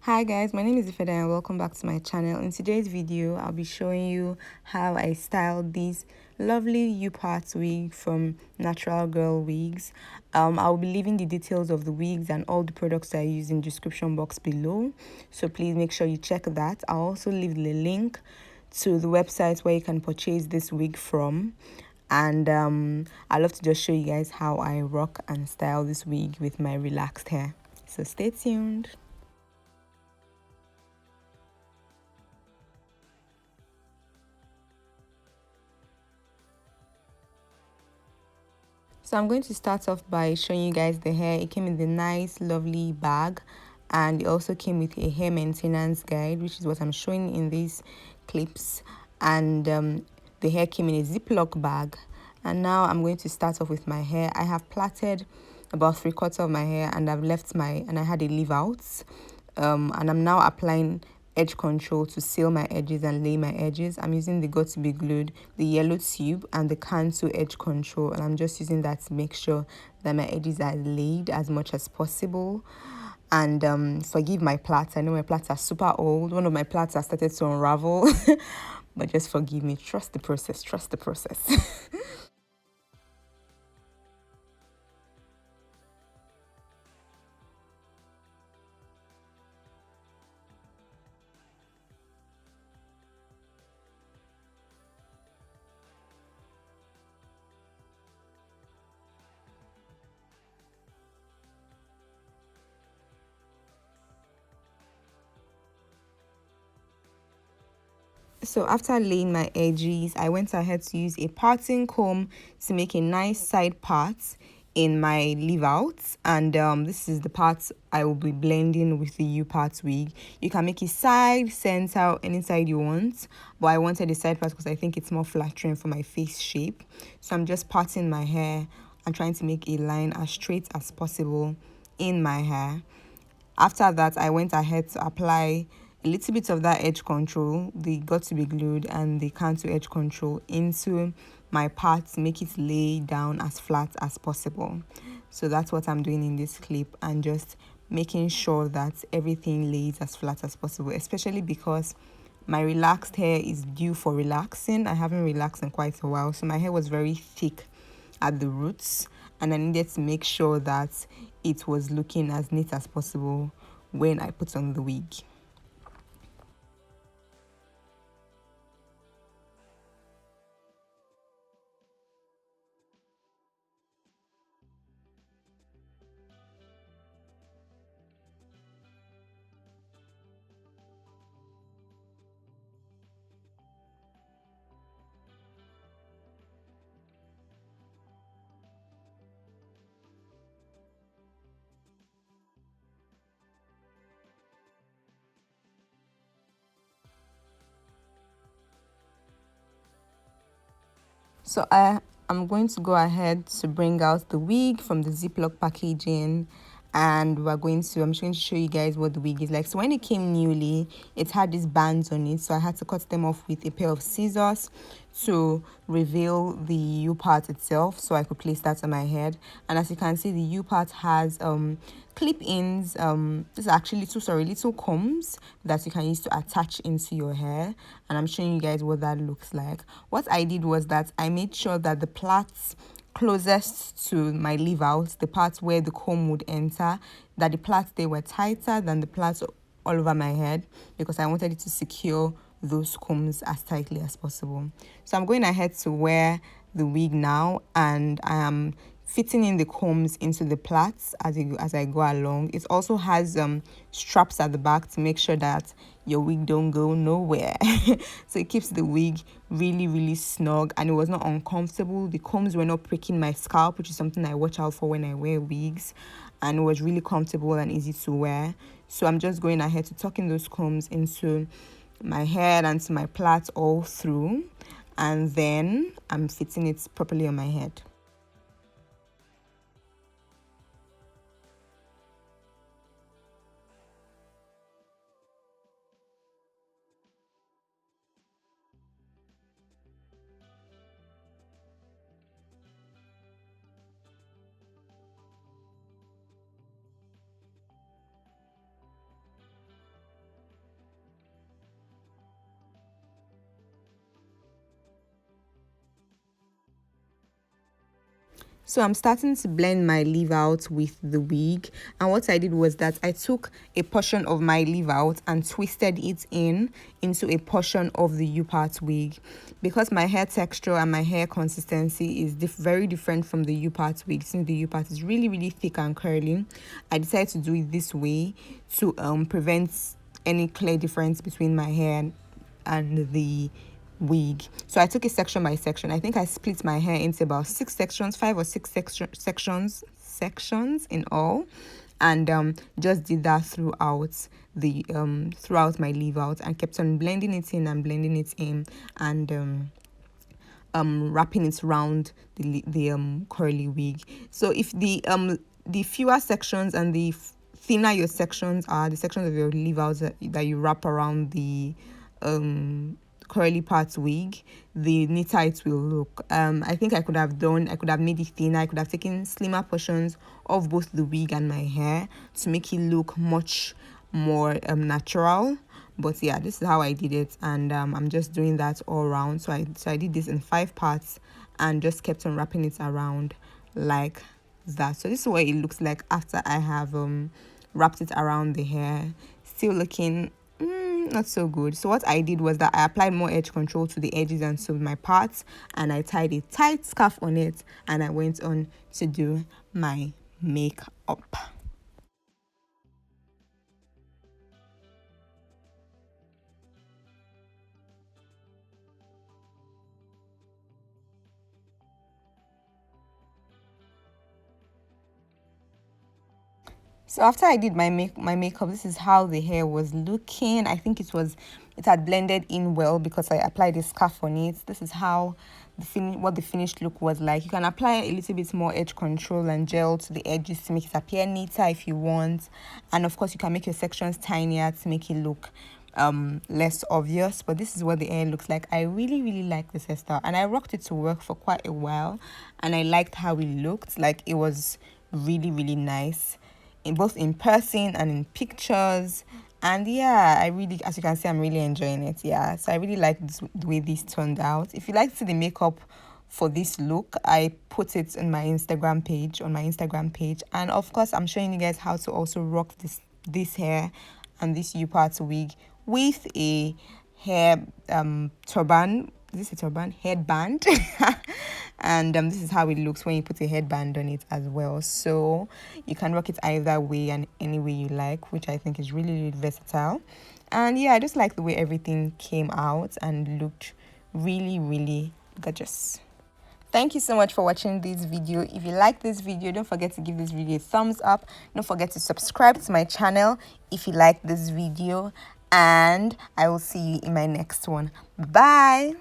Hi guys, my name is Ifedayo and welcome back to my channel. In today's video, I'll be showing you how I styled this lovely U-part wig from Natural Girl Wigs. I'll be leaving the details of the wigs and all the products I use in the description box below, so please make sure you check that. I'll also leave the link to the website where you can purchase this wig from. And I love to just show you guys how I rock and style this wig with my relaxed hair. So stay tuned. So I'm going to start off by showing you guys the hair. It came in the nice lovely bag, and it also came with a hair maintenance guide, which is what I'm showing in these clips. And the hair came in a Ziploc bag. And now I'm going to start off with my hair. I have plaited about 3/4 of my hair, and I had a leave out. And I'm now applying edge control to seal my edges and lay my edges. I'm using the Got to Be Glued, the yellow tube, and the Cantu edge control, and I'm just using that to make sure that my edges are laid as much as possible. And forgive my plaits. I know my plaits are super old. One of my plaits has started to unravel, but just forgive me. Trust the process. Trust the process. So after laying my edges, I went ahead to use a parting comb to make a nice side part in my leave out. And this is the part I will be blending with the U-part wig. You can make it side, center, any side you want, but I wanted the side part because I think it's more flattering for my face shape. So I'm just parting my hair and trying to make a line as straight as possible in my hair. After that, I went ahead to apply a little bit of that edge control, the Got to Be Glued and the Cantu edge control, into my part to make it lay down as flat as possible. So that's what I'm doing in this clip, and just making sure that everything lays as flat as possible, especially because my relaxed hair is due for relaxing. I haven't relaxed in quite a while, so my hair was very thick at the roots, and I needed to make sure that it was looking as neat as possible when I put on the wig. So I'm going to go ahead to bring out the wig from the Ziploc packaging, and I'm going to show you guys what the wig is like. So when it came newly, it had these bands on it, so I had to cut them off with a pair of scissors to reveal the U part itself, so I could place that on my head. And as you can see, the U part has clip-ins. This is actually little combs that you can use to attach into your hair, and I'm showing you guys what that looks like. What I did was that I made sure that the plaits closest to my leave out, the part where the comb would enter, that the plaits, they were tighter than the plaits all over my head, because I wanted it to secure those combs as tightly as possible. So I'm going ahead to wear the wig now, and I am fitting in the combs into the plaits as I go along. It also has straps at the back to make sure that your wig don't go nowhere. So it keeps the wig really snug, and it was not uncomfortable. The combs were not pricking my scalp, which is something I watch out for when I wear wigs, and it was really comfortable and easy to wear. So I'm just going ahead to tuck in those combs into my head and to my plaits all through, and then I'm fitting it properly on my head. So I'm starting to blend my leave out with the wig, and what I did was that I took a portion of my leave out and twisted it into a portion of the U-part wig. Because my hair texture and my hair consistency is very different from the U-part wig, since the U-part is really thick and curly, I decided to do it this way to prevent any clear difference between my hair and the wig. So I took it section by section. I think I split my hair into about 6 sections, 5 or 6 sections in all, and just did that throughout the throughout my leave out, and kept on blending it in and wrapping it around the curly wig. So if the fewer sections and the thinner your sections are, the sections of your leave out that you wrap around the curly parts wig, the neater it will look. I think I could have made it thinner. I could have taken slimmer portions of both the wig and my hair to make it look much more natural. But yeah, this is how I did it, and I'm just doing that all around. So I did this in 5 parts and just kept on wrapping it around like that. So this is what it looks like after I have wrapped it around the hair. Still looking not so good. So what I did was that I applied more edge control to the edges and to my parts, and I tied a tight scarf on it, and I went on to do my makeup. So after I did my makeup, this is how the hair was looking. I think it had blended in well because I applied a scarf on it. This is how what the finished look was like. You can apply a little bit more edge control and gel to the edges to make it appear neater if you want, and of course you can make your sections tinier to make it look less obvious. But this is what the hair looks like. I really like this hairstyle, and I rocked it to work for quite a while, and I liked how it looked. Like, it was really nice in both in person and in pictures. And yeah, I really, as you can see, I'm really enjoying it. Yeah, so I really like the way this turned out. If you like to see the makeup for this look, I put it on my Instagram page, and of course I'm showing you guys how to also rock this hair and this U-part wig with a hair turban. Is this a turban? Headband. And this is how it looks when you put a headband on it as well. So you can rock it either way and any way you like, which I think is really versatile. And yeah, I just like the way everything came out and looked really gorgeous. Thank you so much for watching this video. If you like this video, don't forget to give this video a thumbs up. Don't forget to subscribe to my channel if you like this video, and I will see you in my next one. Bye.